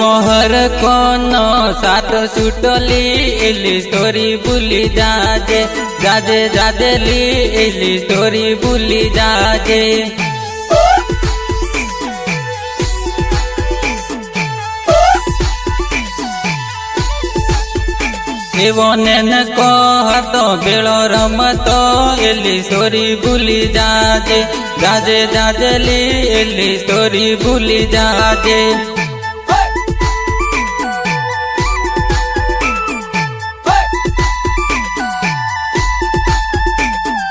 मोहर कोनो साथ सुटली एली स्टोरी भूली जाजे जाजे जाजेली एली स्टोरी भूली जाजे एवो नेन कहतो बेड़ो रमतो एली स्टोरी भूली जाजे जाजे जाजेली एली स्टोरी भूली जाजे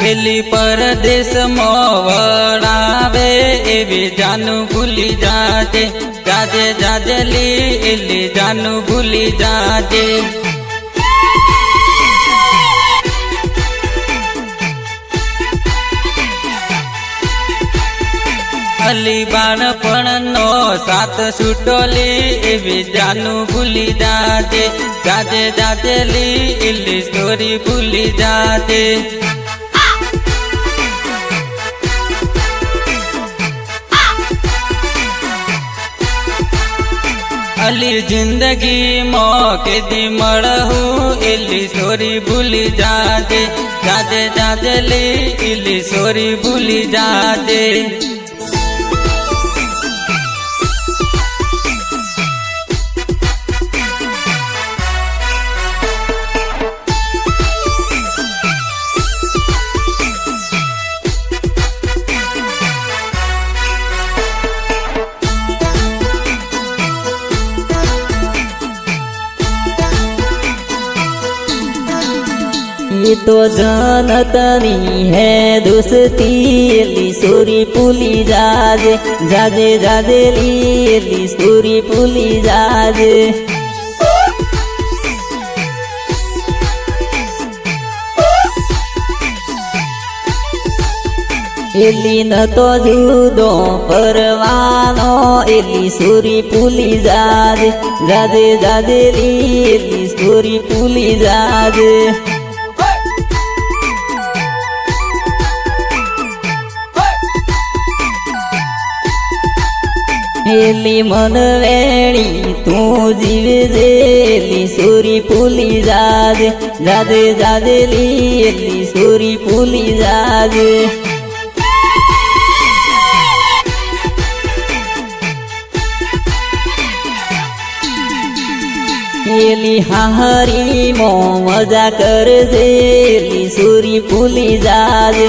एली परदेश मोवड़ावे एवी जानू भूली जाजे जाजे जाजेली एली जानू भूली जाजे अली बाणपणनो साथ सुटोली एवी जानू भूली जाजे जाजे जाजेली एली स्टोरी भूली जाजे अली जिंदगी मौके दी मड़हू एली स्टोरी भूली जाजे जाजे जाजेली एली स्टोरी भूली जाजे ये तो जानतनी है दोस्ती एली स्टोरी भूली जाजे जाजे जाजेली एली स्टोरी भूली जाजे एली न तो जुदो परवानो एली स्टोरी भूली जाजे जाजे जाजेली एली स्टोरी भूली जाजे एली मन वेणी तू जीवे एली स्टोरी भूली जाजे जाजे जाजेली एली स्टोरी भूली जाजे एली हारी मो मजा कर जे एली स्टोरी भूली जाजे।